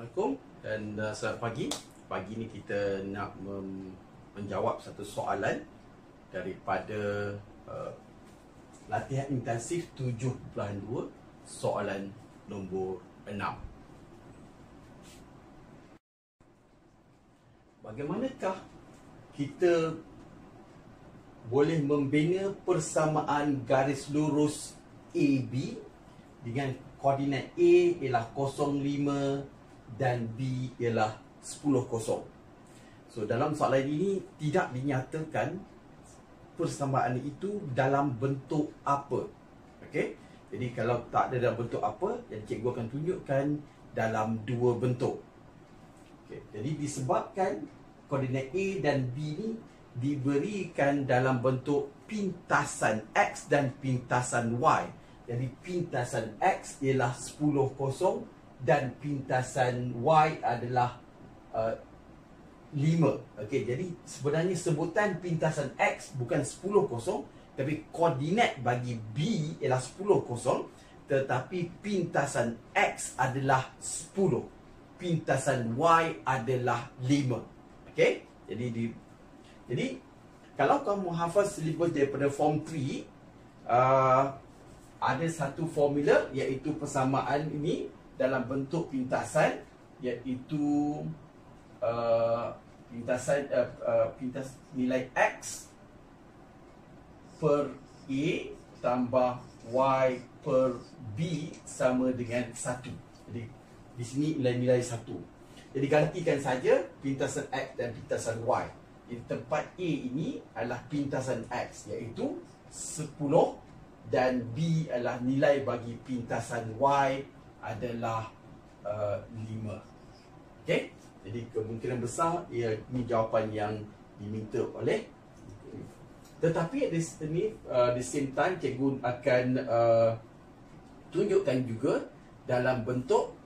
Assalamualaikum dan selamat pagi. Pagi ni kita nak menjawab satu soalan daripada latihan intensif 7.2, soalan nombor 6. Bagaimanakah kita boleh membina persamaan garis lurus AB dengan koordinat A ialah 05 dan B ialah 10, 0. So dalam soalan ini tidak dinyatakan persamaan itu dalam bentuk apa. Okey. Jadi kalau tak ada dalam bentuk apa, jadi cikgu akan tunjukkan dalam dua bentuk. Okey. Jadi disebabkan koordinat A dan B ni diberikan dalam bentuk pintasan X dan pintasan Y. Jadi pintasan X ialah 10, 0 dan pintasan Y adalah 5. Okey, jadi sebenarnya sebutan pintasan X bukan 10, 0, tapi koordinat bagi B ialah 10, 0, tetapi pintasan X adalah 10, pintasan Y adalah 5. Okey, jadi kalau kamu hafaz silibus daripada form 3, ada satu formula iaitu persamaan ini dalam bentuk pintasan, iaitu pintas nilai X per A tambah Y per B sama dengan 1. Jadi di sini nilai 1. Jadi gantikan saja pintasan X dan pintasan Y. Jadi tempat A ini adalah pintasan X, iaitu 10, dan B adalah nilai bagi pintasan Y adalah 5. Okey, jadi kemungkinan besar ini jawapan yang diminta oleh. Tetapi at the same time cikgu akan tunjukkan juga dalam bentuk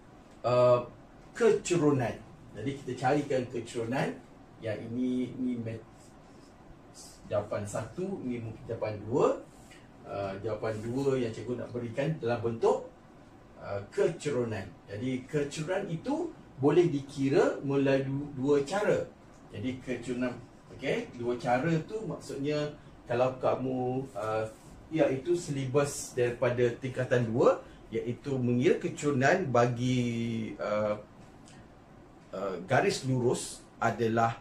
kecerunan. Jadi kita carikan kecerunan. Yang ini jawapan 1, ini mungkin jawapan 2. Jawapan 2 yang cikgu nak berikan dalam bentuk kecerunan. Jadi kecerunan itu boleh dikira melalui dua cara. Jadi kecerunan, okey, dua cara tu maksudnya kalau kamu iaitu silibus daripada tingkatan 2, iaitu mengira kecerunan bagi garis lurus adalah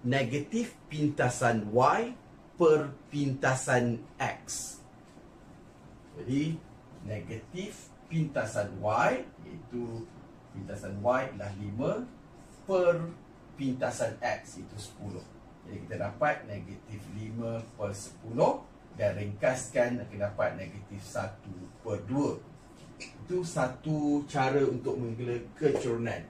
negatif pintasan Y per pintasan X. Jadi negatif pintasan Y, iaitu pintasan Y adalah 5 per pintasan X, iaitu 10. Jadi kita dapat negatif 5 per 10, dan ringkaskan akan dapat negatif 1 per 2. Itu satu cara untuk mengira kecerunan.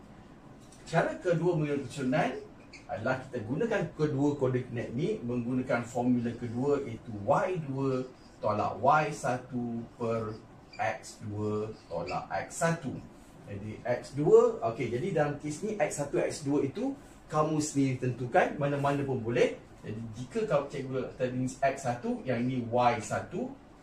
Cara kedua mengira kecerunan adalah kita gunakan kedua koordinat ni menggunakan formula kedua, iaitu Y2 tolak Y1 per X2 tolak X1. Jadi X2, okey, jadi dalam kes ni X1, X2 itu kamu sendiri tentukan, mana-mana pun boleh. Jadi jika kau cikgu tadi X1, yang ini Y1,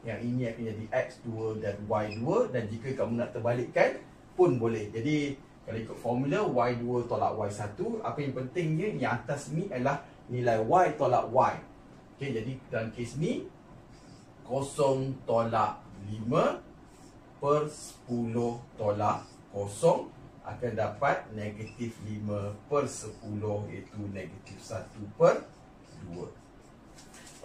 yang ini akan jadi X2 dan Y2, dan jika kamu nak terbalikkan pun boleh. Jadi kalau ikut formula Y2 tolak Y1, apa yang pentingnya yang atas ni adalah nilai Y tolak Y. Okey, jadi dalam kes ni 0 tolak 5 per 10 tolak 0 akan dapat negatif 5 per 10, iaitu negatif 1 per 2.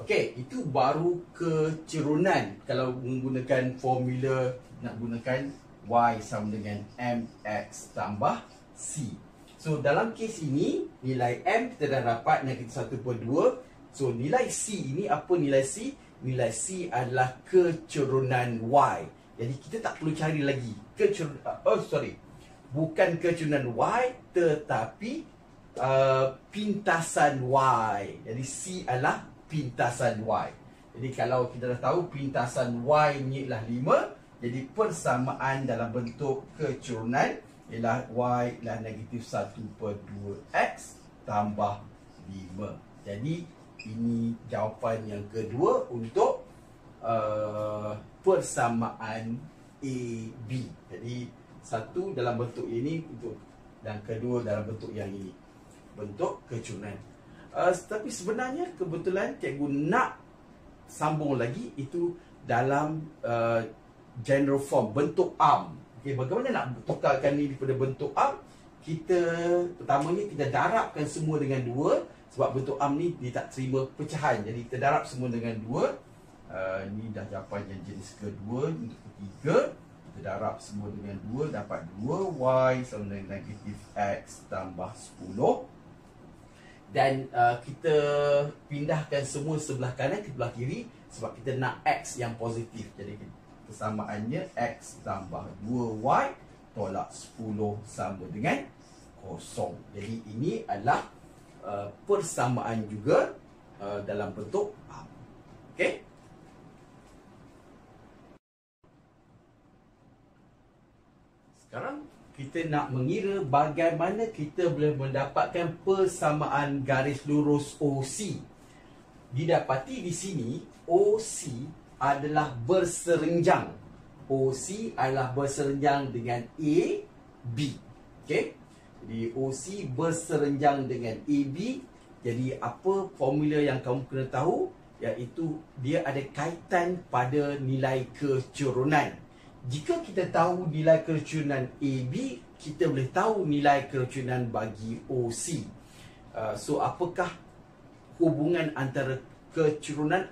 Okey, itu baru kecerunan kalau menggunakan formula nak gunakan Y sama dengan MX tambah C. So dalam kes ini nilai M kita dah dapat negatif 1 per 2. So nilai C ini apa nilai C? Nilai C adalah kecerunan Y. Jadi kita tak perlu cari lagi bukan kecerunan Y, tetapi pintasan Y. Jadi C adalah pintasan Y. Jadi kalau kita dah tahu pintasan Y ni adalah 5, jadi persamaan dalam bentuk kecerunan ialah Y adalah negatif 1 per 2X tambah 5. Jadi ini jawapan yang kedua untuk persamaan AB. Jadi satu dalam bentuk ini untuk dan kedua dalam bentuk yang ini, bentuk kecurunan. Tapi sebenarnya kebetulan cikgu nak sambung lagi itu dalam general form, bentuk arm. Okay, bagaimana nak tukarkan ni daripada bentuk arm? Kita pertamanya kita darabkan semua dengan 2, sebab bentuk arm ni dia tak terima pecahan. Jadi kita darab semua dengan 2. Ni dah jawapan yang jenis kedua. Untuk ketiga, kita darab semua dengan 2, dapat 2y sama dengan negatif x tambah 10. Dan kita pindahkan semua sebelah kanan ke sebelah kiri, sebab kita nak x yang positif. Jadi persamaannya x tambah 2y tolak 10 sama dengan 0. Jadi ini adalah persamaan juga dalam bentuk arm. Okey. Sekarang kita nak mengira bagaimana kita boleh mendapatkan persamaan garis lurus OC. Didapati di sini OC adalah berserenjang. OC adalah berserenjang dengan A, B. Okey. Jadi OC berserenjang dengan AB. Jadi apa formula yang kamu kena tahu? Iaitu dia ada kaitan pada nilai kecurunan. Jika kita tahu nilai kecurunan AB, kita boleh tahu nilai kecurunan bagi OC. So apakah hubungan antara kecurunan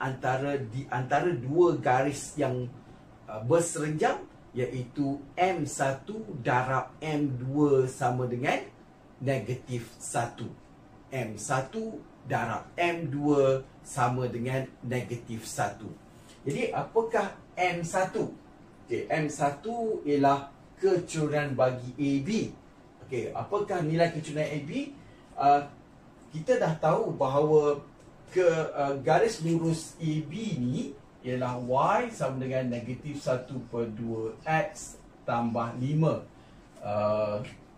di antara dua garis yang berserenjang, iaitu M1 darab M2 sama dengan negatif 1. M1 darab M2 sama dengan negatif 1. Jadi apakah M1? Okay, M1 ialah kecurunan bagi AB. Okay, apakah nilai kecurunan AB? Kita dah tahu bahawa garis lurus AB ni ialah y sama dengan negatif 1/2x tambah 5.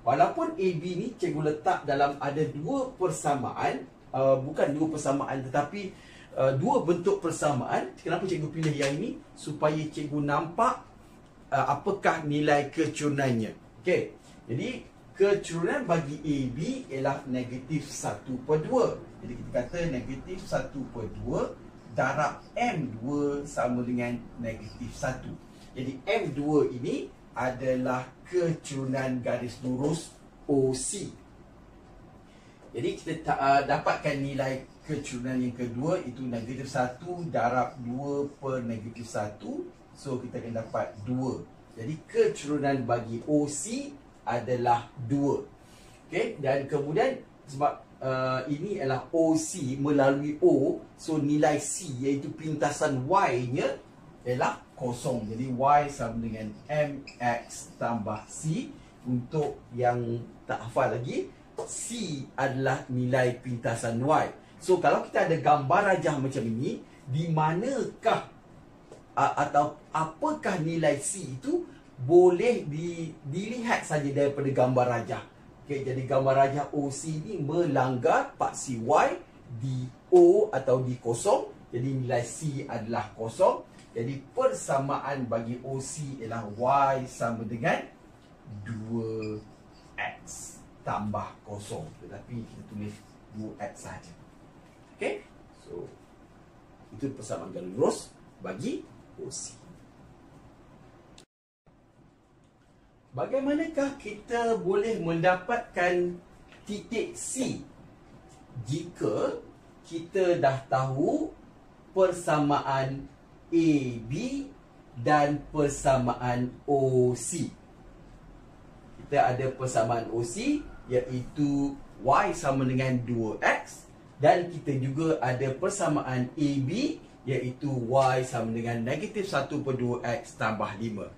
Walaupun AB ni cikgu letak dalam ada dua persamaan, bukan dua persamaan tetapi dua bentuk persamaan. Kenapa cikgu pilih yang ini? Supaya cikgu nampak apakah nilai kecurunannya. Okey. Jadi kecurunan bagi AB ialah negatif 1/2. Jadi kita kata negatif 1/2 darab M2 sama dengan negatif 1. Jadi M2 ini adalah kecurunan garis lurus OC. Jadi kita dapatkan nilai kecurunan yang kedua, itu negatif 1 darab 2 per negatif 1. So kita akan dapat 2. Jadi kecurunan bagi OC adalah 2. Okay? Dan kemudian sebab ini adalah OC melalui O, so nilai C iaitu pintasan Y-nya ialah 0. Jadi Y sama dengan MX tambah C. Untuk yang tak hafal lagi, C adalah nilai pintasan Y. So kalau kita ada gambar rajah macam ini, di manakah atau apakah nilai C itu boleh dilihat saja daripada gambar rajah. Okay, jadi gambar rajah OC ni melanggar paksi Y di O atau di kosong. Jadi nilai C adalah 0. Jadi persamaan bagi OC ialah Y sama dengan 2X tambah 0. Tetapi kita tulis 2X saja. Okay, so itu persamaan garis lurus bagi OC. Bagaimanakah kita boleh mendapatkan titik C jika kita dah tahu persamaan AB dan persamaan OC? Kita ada persamaan OC iaitu Y sama dengan 2X, dan kita juga ada persamaan AB iaitu Y sama dengan negatif 1/2X tambah 5.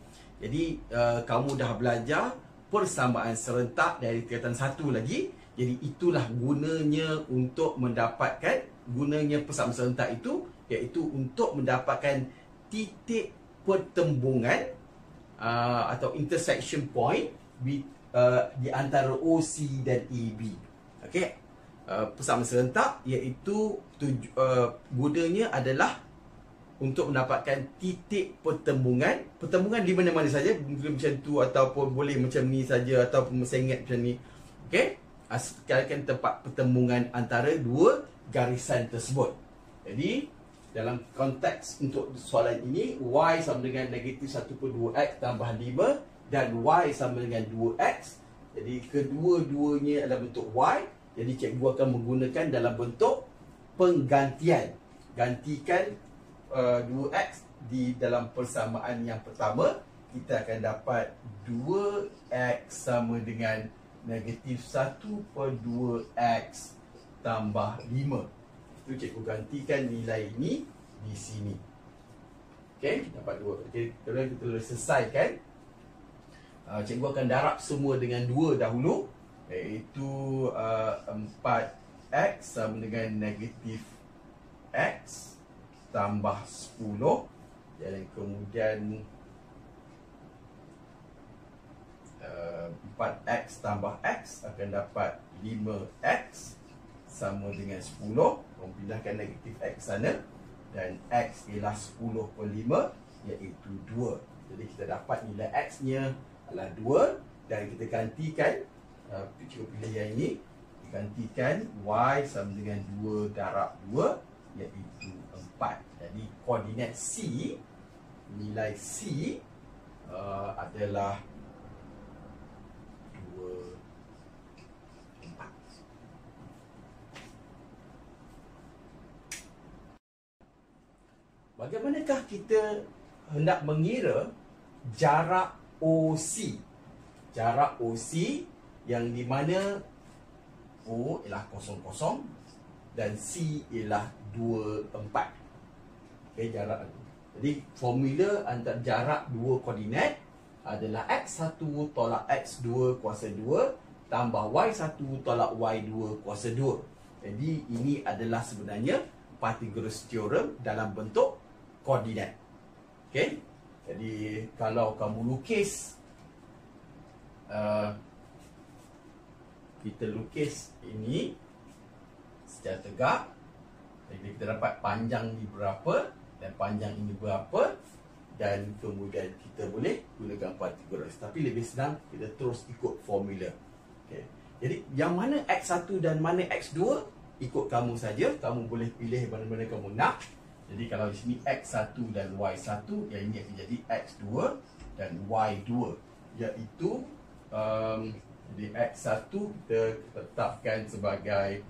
Jadi kamu dah belajar persamaan serentak dari tingkatan 1 lagi. Jadi itulah gunanya untuk mendapatkan, gunanya persamaan serentak itu iaitu untuk mendapatkan titik pertembungan atau intersection point di antara OC dan AB. Okey. Persamaan serentak iaitu gunanya adalah untuk mendapatkan titik pertembungan. Pertembungan di mana-mana saja, mungkin macam tu ataupun boleh macam ni saja ataupun saya ingat macam ni. Okey, sekalikan tempat pertemuan antara dua garisan tersebut. Jadi dalam konteks untuk soalan ini, y sama dengan negatif 1/2x tambah 5 dan y sama dengan 2x. Jadi kedua-duanya adalah bentuk y. Jadi cikgu akan menggunakan dalam bentuk penggantian. Gantikan 2x di dalam persamaan yang pertama, kita akan dapat 2x sama dengan negatif 1/2x tambah 5. Itu cikgu gantikan nilai ini di sini. Okey, dapat 2. Okey, kalau kita selesaikan, cikgu akan darab semua dengan 2 dahulu, iaitu 4x sama dengan negatif x tambah 10, dan kemudian 4x tambah x akan dapat 5x sama dengan 10. Pindahkan negatif x sana, dan x ialah 10/5, iaitu 2. Jadi kita dapat nilai x nya adalah 2, dan kita gantikan, cikgu pilih yang ini, gantikan y sama dengan 2 darab 2, iaitu 4. Jadi koordinat C, nilai C adalah 2, 4. Bagaimanakah kita hendak mengira jarak OC? Jarak OC yang di mana O ialah 0,0 dan C ialah 2,4. Okey, jarak. Jadi formula antara jarak dua koordinat adalah x1 tolak x2 kuasa 2 tambah y1 tolak y2 kuasa 2. Jadi ini adalah sebenarnya Pythagoras theorem dalam bentuk koordinat. Okey. Jadi kalau kamu lukis, kita lukis ini secara tegak, jadi kita dapat panjang ni berapa dan panjang ini berapa, dan kemudian kita boleh gunakan Pythagoras. Tapi lebih senang kita terus ikut formula. Okey. Jadi yang mana x1 dan mana x2 ikut kamu saja. Kamu boleh pilih mana-mana kamu nak. Jadi kalau di sini x1 dan y1, yang ini akan jadi x2 dan y2, iaitu jadi x1 kita tetapkan sebagai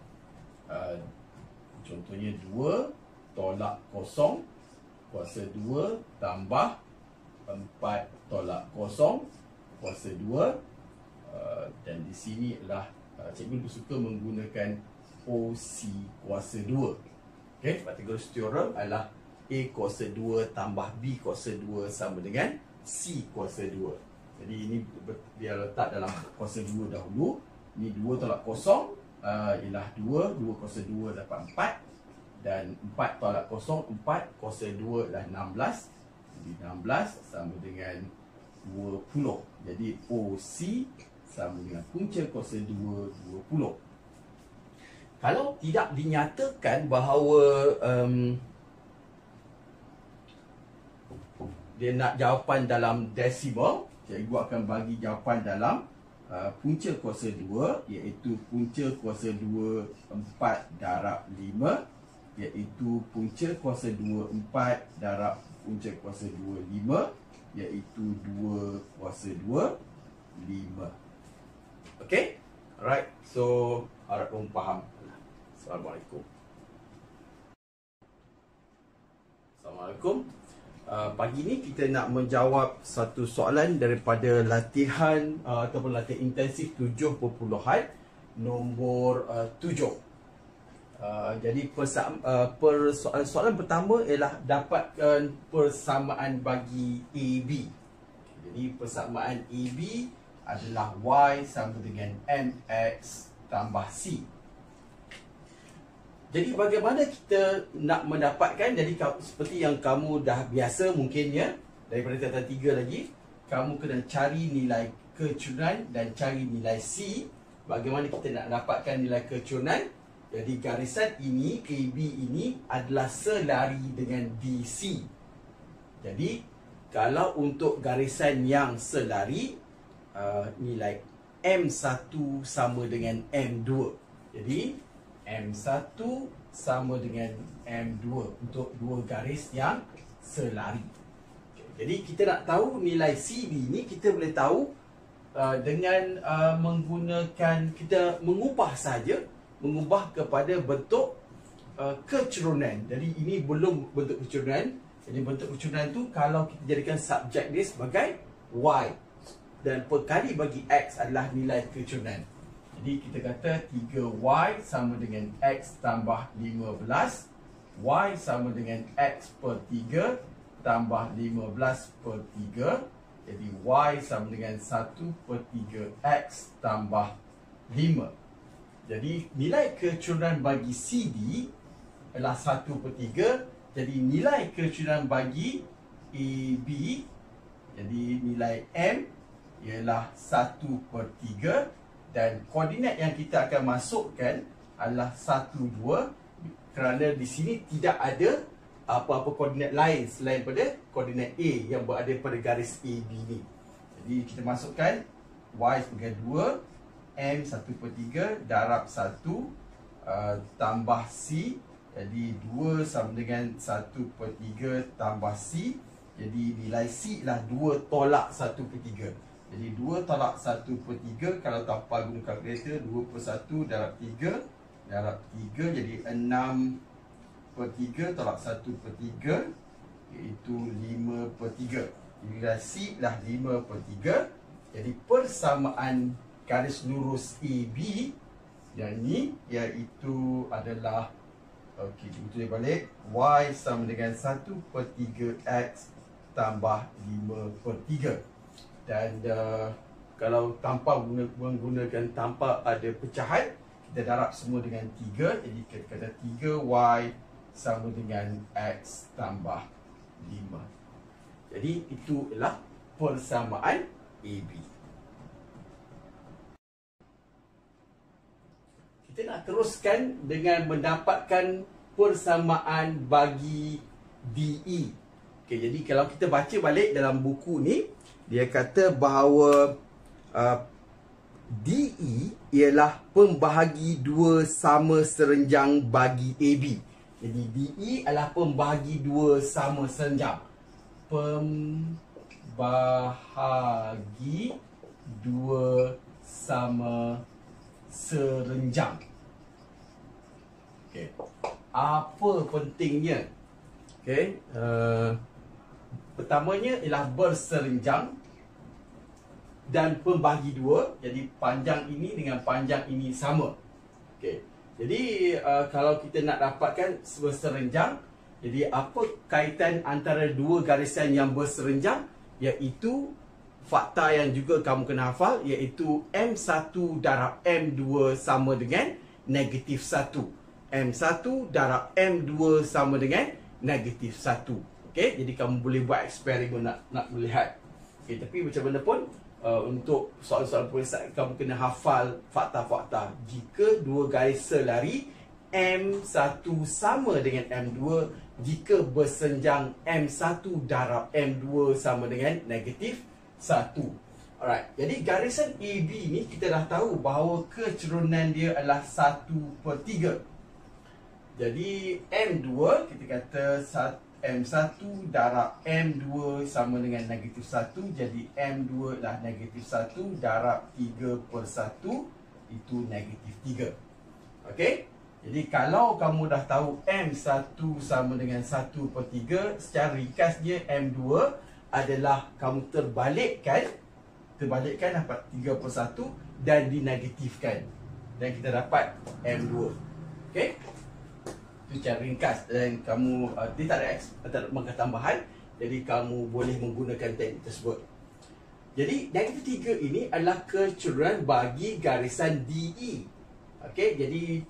contohnya 2 tolak 0 kuasa 2 tambah 4 tolak 0 kuasa 2, dan di sini adalah cikgu lebih suka menggunakan OC kuasa 2. Okey, Pythagoras theorem adalah A kuasa 2 tambah B kuasa 2 sama dengan C kuasa 2. Jadi ini dia letak dalam kuasa 2 dahulu. Ini 2 tolak 0 ialah 2, 2 kuasa 2 dapat 4, dan 4 tolak 0, 4 kuasa 2 adalah 16. Jadi 16 sama dengan 20. Jadi OC sama dengan punca kuasa 2, 20. Kalau tidak dinyatakan bahawa dia nak jawapan dalam desimal, cikgu akan bagi jawapan dalam punca kuasa 2, iaitu punca kuasa 2 4 darab 5, iaitu punca kuasa 2 4 darab punca kuasa 2 5, iaitu 2 kuasa 2 5. Okey? Alright, so harap kamu faham. Assalamualaikum. Assalamualaikum. Pagi ni kita nak menjawab satu soalan daripada latihan ataupun latihan intensif 7 perpuluhan nombor 7. Jadi soalan pertama ialah dapatkan persamaan bagi AB. Jadi persamaan AB adalah Y sama dengan MX tambah C. Jadi bagaimana kita nak mendapatkan? Jadi seperti yang kamu dah biasa mungkinnya daripada tatan 3 lagi, kamu kena cari nilai kecurangan dan cari nilai C. Bagaimana kita nak dapatkan nilai kecurangan? Jadi garisan ini, AB ini adalah selari dengan DC. Jadi kalau untuk garisan yang selari, nilai M1 sama dengan M2. Jadi M1 sama dengan M2 untuk dua garis yang selari. Jadi kita nak tahu nilai CD ni, kita boleh tahu dengan menggunakan, kita mengubah saja, mengubah kepada bentuk kecurunan. Jadi ini belum bentuk kecurunan. Jadi bentuk kecurunan tu kalau kita jadikan subjek dia sebagai Y, dan perkali bagi X adalah nilai kecurunan. Jadi kita kata 3Y sama dengan X tambah 15, Y sama dengan X per 3 tambah 15 per 3. Jadi Y sama dengan 1 per 3 X tambah 5. Jadi nilai kecurunan bagi CD adalah 1 per 3. Jadi nilai kecurunan bagi AB, jadi nilai M ialah 1 per 3. Dan koordinat yang kita akan masukkan adalah 1, 2. Kerana di sini tidak ada apa-apa koordinat lain selain pada koordinat A yang berada pada garis AB ni. Jadi kita masukkan Y sebagai 2, M 1 per 3 darab 1 tambah C. Jadi 2 sama dengan 1 per 3 tambah C. Jadi nilai C lah 2 tolak 1 per 3. Jadi 2 tolak 1 per 3, kalau tanpa guna kalkulator, 2 per 1 darab 3. Darab 3 jadi 6 per 3 tolak 1 per 3, iaitu 5 per 3. Nilai C lah 5 per 3. Jadi persamaan garis lurus AB yang ni, iaitu adalah, okey, kita tulis balik, Y sama dengan 1 per 3 X tambah 5 per 3. Dan kalau tanpa menggunakan, tanpa ada pecahan, kita darab semua dengan 3. Jadi kita kata 3Y sama dengan X tambah 5. Jadi itu adalah persamaan AB. Kita nak teruskan dengan mendapatkan persamaan bagi DE. Okay, jadi kalau kita baca balik dalam buku ni, dia kata bahawa DE ialah pembahagi dua sama serenjang bagi AB. Jadi DE adalah pembahagi dua sama serenjang. Pembahagi dua sama serenjang. Okay. Apa pentingnya? Okay. Pertamanya ialah berserenjang dan pembahagi dua. Jadi panjang ini dengan panjang ini sama. Okay. Jadi kalau kita nak dapatkan berserenjang, jadi apa kaitan antara dua garisan yang berserenjang? Iaitu fakta yang juga kamu kena hafal, iaitu M1 darab M2 sama dengan negatif 1. M1 darab M2 sama dengan negatif 1. Okay, jadi kamu boleh buat eksperimen nak melihat. Okay, tapi macam mana pun, untuk soalan-soalan pemeriksaan, kamu kena hafal fakta-fakta. Jika dua garis selari M1 sama dengan M2, jika bersenjang M1 darab M2 sama dengan negatif 1. Alright, jadi garisan AB ni kita dah tahu bahawa kecerunan dia adalah 1 per 3. Jadi M2 kita kata M1 darab M2 sama dengan negatif 1. Jadi M2 adalah negatif 1 darab 3 per 1, itu negatif 3. Okey. Jadi kalau kamu dah tahu M1 sama dengan 1 per 3, secara ringkasnya M2 adalah kamu terbalikkan dapat 3 per 1 dan dinegatifkan. Dan kita dapat M2. Okey. Secara ringkas, dan kamu dia tak ada markah tambahan, jadi kamu boleh menggunakan teknik tersebut. Jadi negatif 3 ini adalah kecerunan bagi garisan DE. Okey, jadi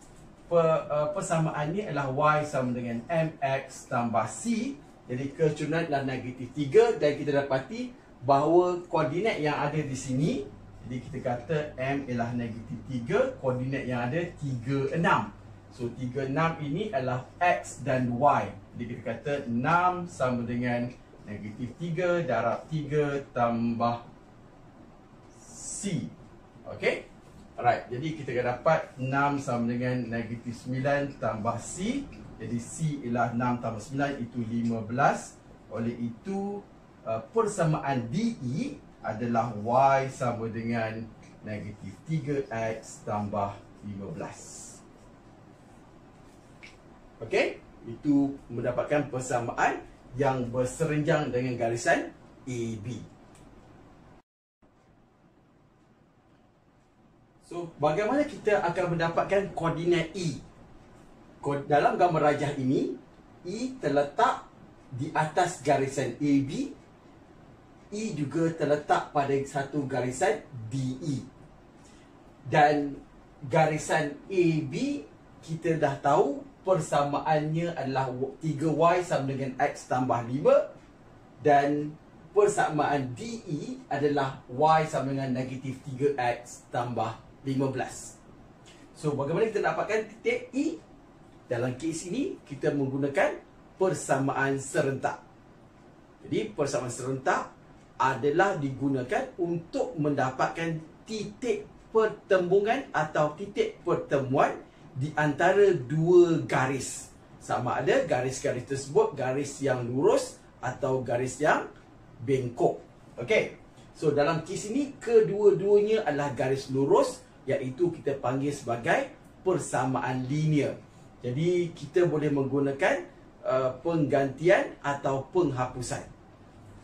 persamaannya adalah Y sama dengan MX tambah C. Jadi kecerunan adalah negatif 3, dan kita dapati bahawa koordinat yang ada di sini, jadi kita kata M ialah negatif 3, koordinat yang ada 3, 6. So 3, 6 ini adalah X dan Y. Jadi kita kata 6 sama dengan negatif 3 darab 3 tambah C. Okey. Alright, jadi kita akan dapat 6 sama dengan negatif 9 tambah C. Jadi C ialah 6 tambah 9 itu 15. Oleh itu persamaan DE adalah Y sama dengan negatif 3X tambah 15. Okey, itu mendapatkan persamaan yang berserenjang dengan garisan AB. So, bagaimana kita akan mendapatkan koordinat E? Dalam gambar rajah ini, E terletak di atas garisan AB. E juga terletak pada satu garisan DE. Dan garisan AB kita dah tahu persamaannya adalah 3Y sama dengan X tambah 5. Dan persamaan DE adalah Y sama dengan negatif 3X tambah 15. So, bagaimana kita dapatkan titik E? Dalam kes ini, kita menggunakan persamaan serentak. Jadi, persamaan serentak adalah digunakan untuk mendapatkan titik pertembungan atau titik pertemuan di antara dua garis. Sama ada garis-garis tersebut garis yang lurus atau garis yang bengkok. Okey. So, dalam kes ini, kedua-duanya adalah garis lurus, iaitu kita panggil sebagai persamaan linear. Jadi kita boleh menggunakan penggantian atau penghapusan.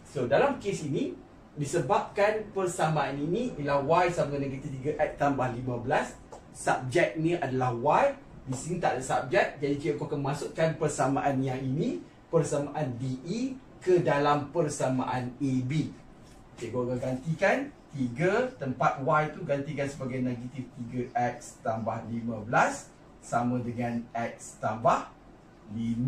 So dalam kes ini, disebabkan persamaan ini ialah Y sama dengan negatif 3X tambah 15. Subjek ni adalah Y. Di sini tak ada subjek. Jadi cikgu akan masukkan persamaan yang ini, persamaan DE, ke dalam persamaan AB. Cikgu akan gantikan 3 tempat Y tu gantikan sebagai negatif 3X tambah 15 sama dengan X tambah 5.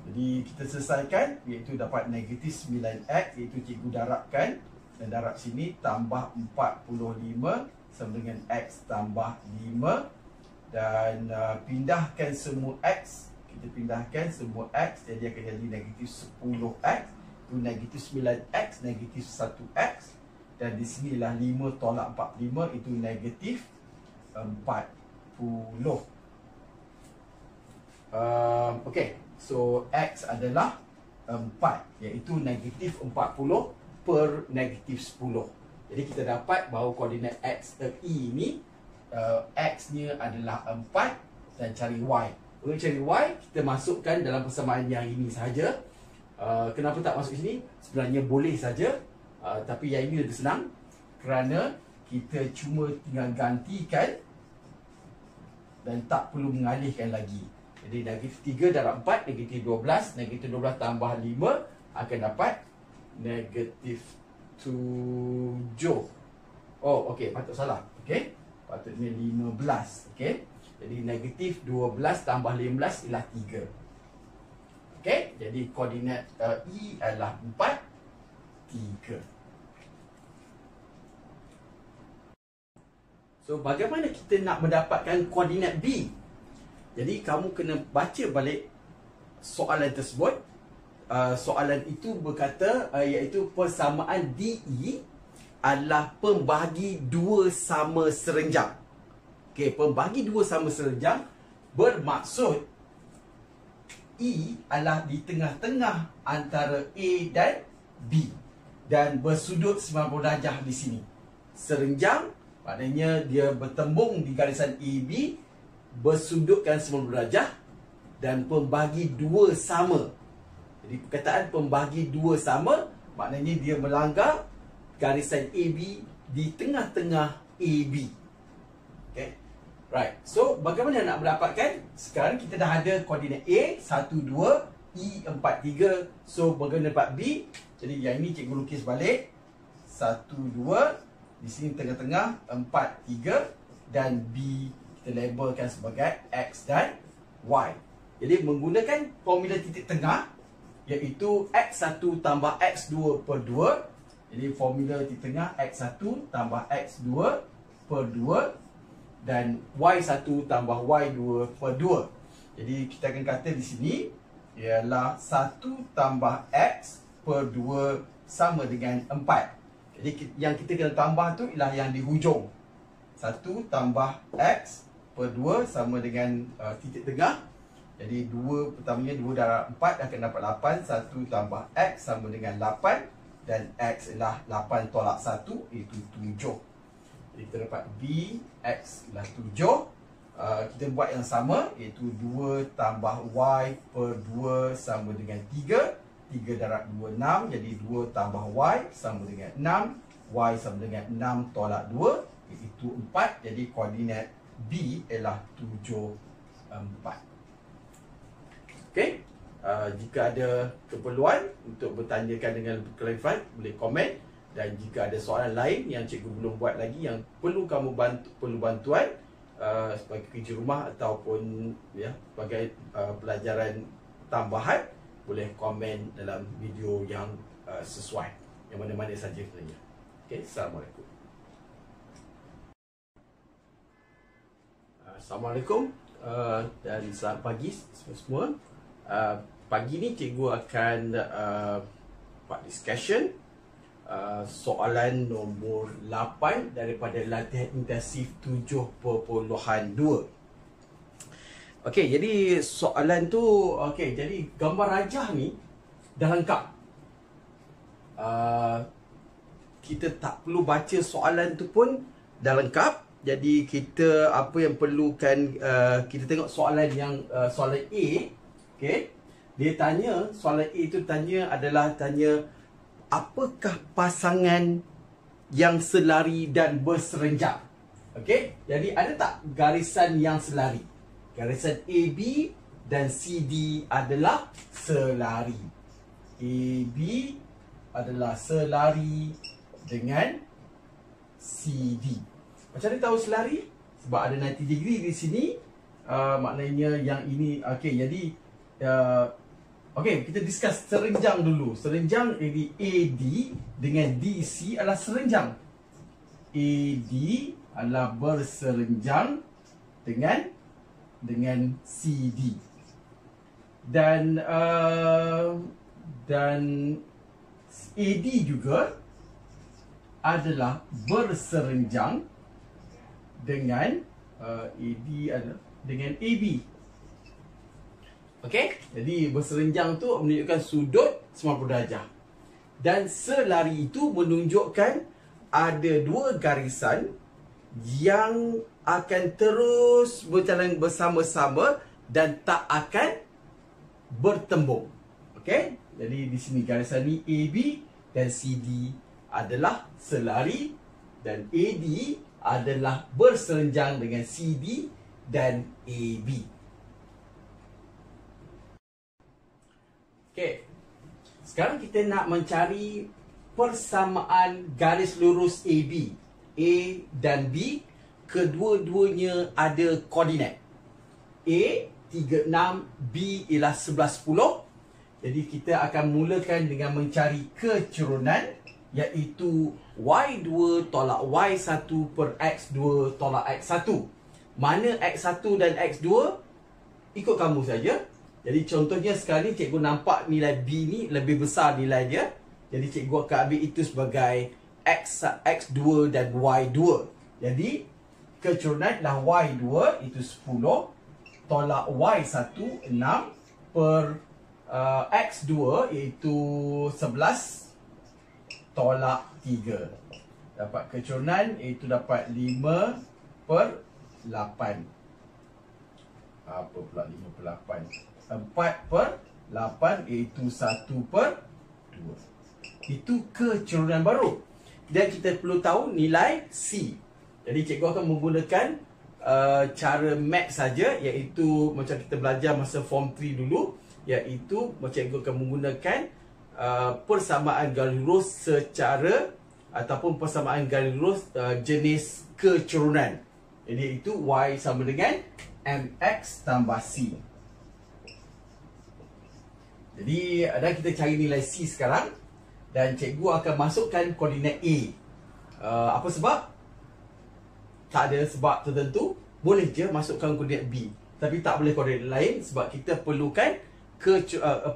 Jadi kita selesaikan, iaitu dapat negatif 9X, iaitu cikgu darabkan dan darab sini tambah 45 sama dengan X tambah 5. Dan pindahkan semua X, kita pindahkan semua X, jadi akan jadi negatif 10X, itu negatif 9X, negatif 1X. Dan di sini lah 5 tolak 45, itu negatif 40. Okey, so X adalah 4, iaitu negatif 40 per negatif 10. Jadi kita dapat bahawa koordinat X E ini, X-nya adalah 4 dan cari Y. Untuk cari Y, kita masukkan dalam persamaan yang ini sahaja. Kenapa tak masuk sini? Sebenarnya boleh saja. Tapi yang ini lebih senang kerana kita cuma tinggal gantikan dan tak perlu mengalihkan lagi. Jadi negatif 3 darab 4, negatif 12. Negatif 12 tambah 5 akan dapat negatif 7. Oh, okey, patut salah. Okey, patutnya 15. Okey, jadi negatif 12 tambah 15 ialah 3. Okey, jadi koordinat E adalah 4, 3. So, bagaimana kita nak mendapatkan koordinat B? Jadi, kamu kena baca balik soalan tersebut. Soalan itu berkata, iaitu persamaan DE adalah pembagi dua sama serenjang. Okey, pembagi dua sama serenjang bermaksud E adalah di tengah-tengah antara A dan B. Dan bersudut 90 darjah di sini. Serenjang maknanya dia bertembung di garisan AB, bersudutkan 90 darjah dan pembagi dua sama. Jadi perkataan pembagi dua sama maknanya dia melanggar garisan AB di tengah-tengah AB. Okay, right. So bagaimana nak mendapatkan? Sekarang kita dah ada koordinat A 1 2, E 4 3. So bagaimana dapat B? Jadi yang ini cikgu lukis balik. 1 2, di sini tengah-tengah 4 3, dan B kita labelkan sebagai X dan Y. Jadi menggunakan formula titik tengah, iaitu X1 tambah X2 per 2. Jadi formula titik tengah X1 tambah X2 per 2 dan Y1 tambah Y2 per 2. Jadi kita akan kata di sini ialah 1 tambah X per 2 sama dengan 4. Jadi yang kita kena tambah tu ialah yang di hujung. 1 tambah X per 2 sama dengan titik tengah. Jadi 2 pertamanya 2 darab 4 akan dapat 8. 1 tambah X sama dengan 8. Dan X ialah 8 tolak 1 iaitu 7. Jadi kita dapat B, X ialah 7. Kita buat yang sama, iaitu 2 tambah Y per 2 sama dengan 3. 3 darab 2, 6. Jadi 2 tambah Y sama dengan 6. Y sama dengan 6 tolak 2, iaitu 4. Jadi koordinat B ialah 7, 4. Okey. Jika ada keperluan untuk bertanyakan dengan lebih clarified, boleh komen. Dan jika ada soalan lain yang cikgu belum buat lagi, yang perlu kamu bantuan sebagai kerja rumah ataupun sebagai pelajaran tambahan, boleh komen dalam video yang sesuai, yang mana-mana saja sebenarnya. Okey, Assalamualaikum. Assalamualaikum dan selamat pagi semua. Pagi ni cikgu akan buat discussion soalan nombor 8 daripada latihan intensif 7.2. Okey, jadi soalan tu, okey, jadi gambar rajah ni dah lengkap. Kita tak perlu baca soalan tu pun dah lengkap. Jadi kita apa yang perlukan, kita tengok soalan yang soalan A. Okey. Dia tanya, soalan A itu tanya apakah pasangan yang selari dan berserenjang? Okey. Jadi ada tak garisan yang selari? Garisan AB dan CD adalah selari. AB adalah selari dengan CD. Macam mana tahu selari? Sebab ada 90 degree di sini. Maknanya yang ini, okey, jadi okey, kita discuss serenjang dulu. Serenjang jadi AD dengan DC adalah serenjang. AD adalah berserenjang dengan CD. Dan AD juga adalah berserenjang dengan AD adalah dengan AB. Okey, jadi berserenjang tu menunjukkan sudut 90 darjah. Dan selari itu menunjukkan ada dua garisan yang akan terus berjalan bersama-sama dan tak akan bertembung. Okey, jadi di sini garisan ni AB dan CD adalah selari dan AD adalah berserenjang dengan CD dan AB. Okey. Sekarang kita nak mencari persamaan garis lurus AB. A dan B, kedua-duanya ada koordinat. A 36, B ialah 1110. Jadi kita akan mulakan dengan mencari kecerunan, iaitu Y2 tolak Y1 per X2 tolak X1. Mana X1 dan X2? Ikut kamu saja. Jadi contohnya sekarang ni cikgu nampak nilai B ni lebih besar nilai dia. Jadi cikgu akan ambil itu sebagai X2 dan Y2. Jadi kecerunan adalah Y2 itu 10 tolak Y1 6 per X2 iaitu 11 tolak 3. Dapat kecerunan iaitu dapat 5 per 8. Apa pula 5 per 8? 4 per 8 iaitu 1 per 2. Itu kecerunan baru. Dan kita perlu tahu nilai C. Jadi cikgu akan menggunakan cara mat saja, iaitu macam kita belajar masa form 3 dulu, iaitu cikgu akan menggunakan persamaan garis lurus secara ataupun persamaan garis lurus jenis kecerunan. Jadi itu Y sama dengan MX tambah C. Jadi dan kita cari nilai C sekarang. Dan cikgu akan masukkan koordinat A. Apa sebab? Tak ada sebab tertentu. Boleh je masukkan koordinat B. Tapi tak boleh koordinat lain sebab kita perlukan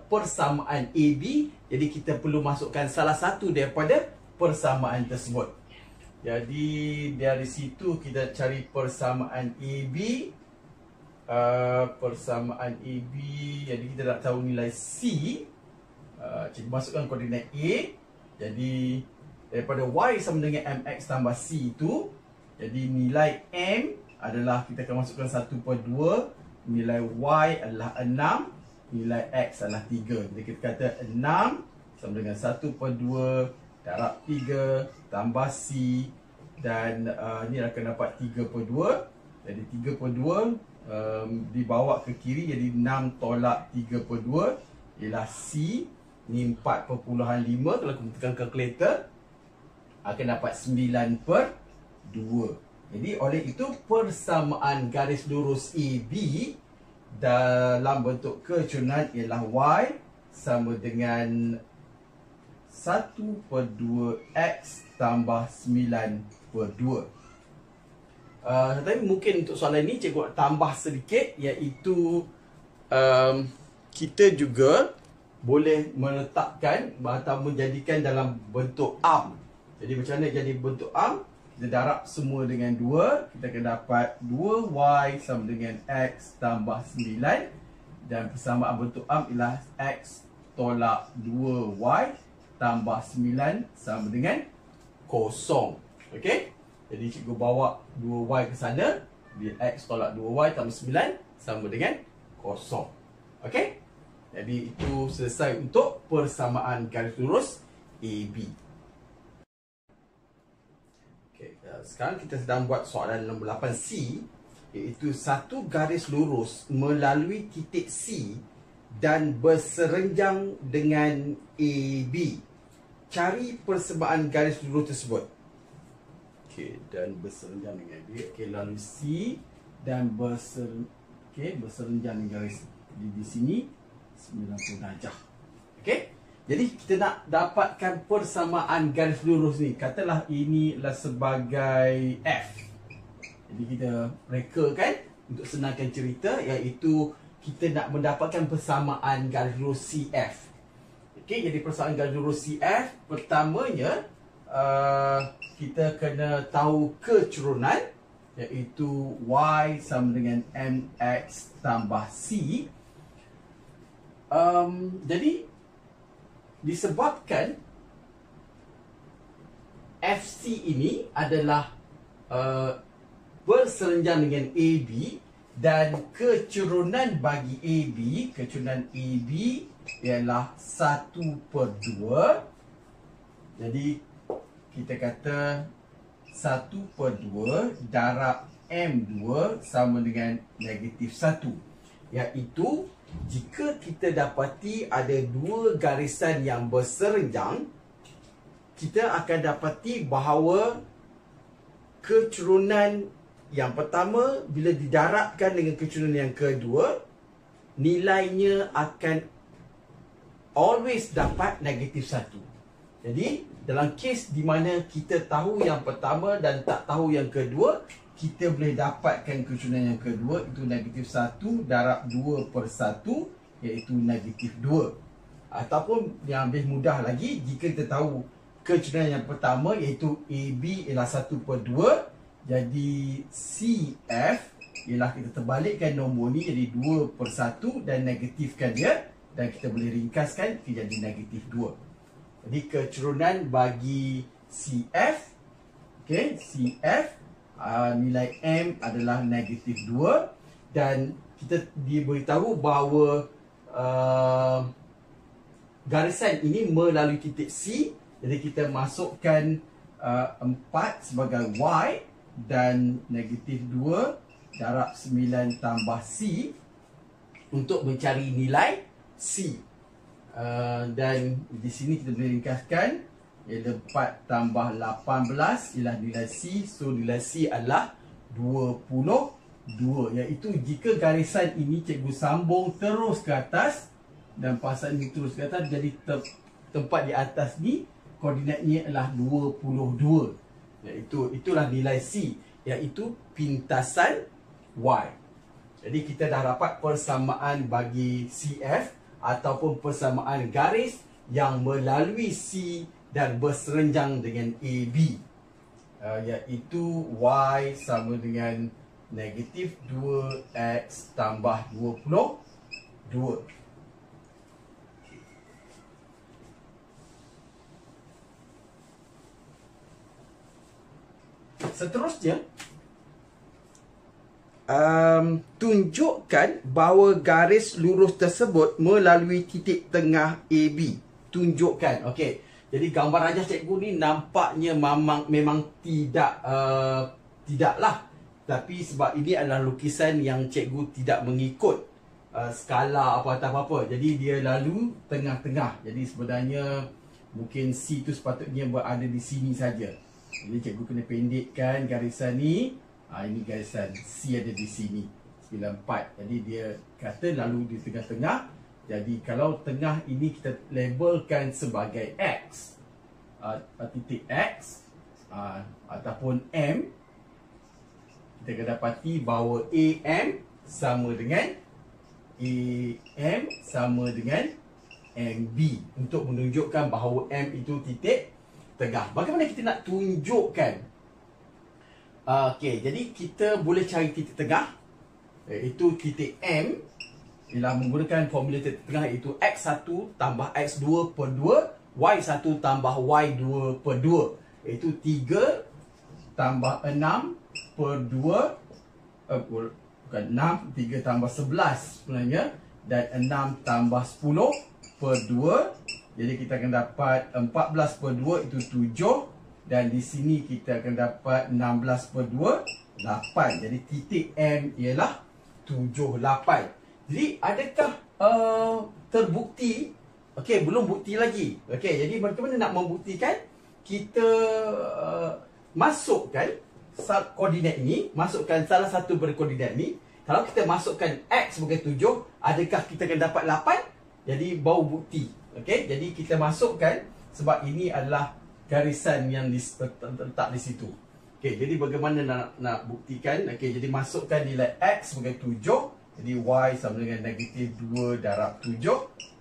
persamaan AB. Jadi kita perlu masukkan salah satu daripada persamaan tersebut. Jadi dari situ kita cari persamaan AB. Persamaan AB, jadi kita nak tahu nilai C. Cikgu masukkan koordinat A. Jadi daripada Y sama dengan MX tambah C itu, jadi nilai M adalah kita akan masukkan 1/2. Nilai Y adalah 6. Nilai X adalah 3. Jadi kita kata 6 sama dengan 1/2 darab 3 tambah C. Dan ni akan dapat 3/2. Jadi 3/2 dibawa ke kiri, jadi 6 tolak 3/2 ialah C. Ni 4.5. Kalau kamu tekan kalkulator akan dapat 9/2. Jadi oleh itu persamaan garis lurus AB dalam bentuk kecurunan ialah Y sama dengan 1/2X tambah 9/2. Tetapi mungkin untuk soalan ini cikgu nak tambah sedikit, iaitu kita juga boleh meletakkan atau menjadikan dalam bentuk arm. Jadi macam mana jadi bentuk arm? Kita darab semua dengan 2. Kita akan dapat 2Y sama dengan X tambah 9. Dan persamaan bentuk arm ialah X tolak 2Y tambah 9 sama dengan 0. Okey? Jadi cikgu bawa 2Y ke sana. Bila X tolak 2Y tambah 9 sama dengan 0. Okey? Jadi itu selesai untuk persamaan garis lurus AB. Okay, sekarang kita sedang buat soalan nombor 8C, iaitu satu garis lurus melalui titik C dan berserenjang dengan AB. Cari persamaan garis lurus tersebut. Okey, dan berserenjang dengan AB. Okey, lalu C dan berserenjang dengan garis di sini 90 darjah. Okey. Jadi kita nak dapatkan persamaan garis lurus ni. Katalah ini adalah sebagai F. Jadi kita rekakan untuk senangkan cerita, iaitu kita nak mendapatkan persamaan garis lurus CF. Okey, jadi persamaan garis lurus CF pertamanya kita kena tahu kecurunan, iaitu Y sama dengan MX tambah C. Jadi disebabkan FC ini adalah berserenjang dengan AB dan kecurunan bagi AB, kecurunan AB ialah 1/2. Jadi kita kata 1/2 darab M2 sama dengan -1, iaitu jika kita dapati ada dua garisan yang berserenjang, kita akan dapati bahawa kecurunan yang pertama bila didarabkan dengan kecurunan yang kedua, nilainya akan always dapat -1. Jadi dalam kes di mana kita tahu yang pertama dan tak tahu yang kedua, kita boleh dapatkan kecurunan yang kedua, itu -1 darab 2/1, iaitu -2. Ataupun yang lebih mudah lagi, jika kita tahu kecurunan yang pertama iaitu AB ialah 1/2, jadi CF ialah kita terbalikkan nombor ni jadi 2/1 dan negatifkan dia, dan kita boleh ringkaskan jadi -2. Jadi kecurunan bagi CF, okey, CF nilai M adalah -2, dan kita diberitahu bahawa garisan ini melalui titik C. Jadi kita masukkan 4 sebagai Y dan -2 darab 9 tambah C untuk mencari nilai C. Dan di sini kita boleh ringkaskan, ialah 4 tambah 18 ialah nilai C. So nilai C adalah 22, iaitu jika garisan ini cikgu sambung terus ke atas dan pasal ini terus ke atas, jadi tempat di atas ni koordinatnya adalah 22, iaitu itulah nilai C, iaitu pintasan Y. Jadi kita dah dapat persamaan bagi CF ataupun persamaan garis yang melalui C dan berserenjang dengan AB. iaitu Y sama dengan negatif 2X tambah 22. Seterusnya, tunjukkan bahawa garis lurus tersebut melalui titik tengah AB. Tunjukkan. Okey. Jadi gambar ajar cikgu ni nampaknya memang tidaklah. Tapi sebab ini adalah lukisan yang cikgu tidak mengikut skala apa-apa. Jadi dia lalu tengah-tengah. Jadi sebenarnya mungkin C tu sepatutnya berada di sini saja. Jadi cikgu kena pendekkan garisan ni. Ini garisan C ada di sini 94. Jadi dia kata lalu di tengah-tengah. Jadi kalau tengah ini kita labelkan sebagai X, titik X ataupun M, kita akan dapati bahawa AM sama dengan MB untuk menunjukkan bahawa M itu titik tengah. Bagaimana kita nak tunjukkan? Okey, jadi kita boleh cari titik tengah, iaitu titik M ialah menggunakan formula titik tengah, iaitu X1 tambah X2 per 2, Y1 tambah Y2 per 2, iaitu 3 tambah 6 per 2, bukan 6, 3 tambah 11 sebenarnya, dan 6 tambah 10 per 2. Jadi kita akan dapat 14 per 2 itu 7. Dan di sini kita akan dapat 16 per 2, 8. Jadi titik M ialah 7, 8. Jadi adakah terbukti? Okey, belum bukti lagi. Okey, jadi bagaimana nak membuktikan? Kita masukkan koordinat ini, masukkan salah satu berkoordinat ni. Kalau kita masukkan X sebagai 7, adakah kita akan dapat 8? Jadi baru bukti. Okey, jadi kita masukkan sebab ini adalah garisan yang terletak di situ. Okey, jadi bagaimana nak buktikan? Okey, jadi masukkan nilai X sebagai 7. Jadi Y sama dengan negatif 2 darab 7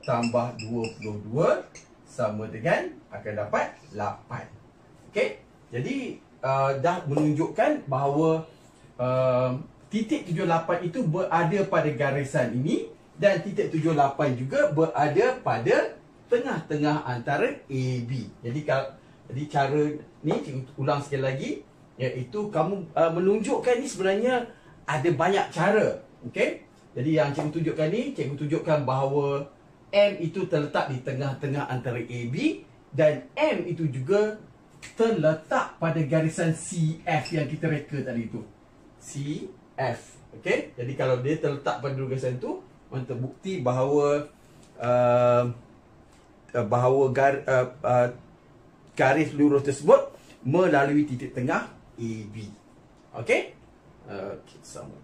tambah 22 sama dengan akan dapat 8. Okey, jadi dah menunjukkan bahawa titik 78 itu berada pada garisan ini, dan titik 78 juga berada pada tengah-tengah antara AB. Jadi cara ni cikgu ulang sekali lagi, iaitu kamu menunjukkan ni sebenarnya ada banyak cara. Okey. Jadi yang cikgu tunjukkan ni, cikgu tunjukkan bahawa M itu terletak di tengah-tengah antara AB, dan M itu juga terletak pada garisan CF yang kita reka tadi tu. CF. Okey. Jadi kalau dia terletak pada garisan tu, terbukti bahawa garis lurus tersebut melalui titik tengah AB. Okey? Sama.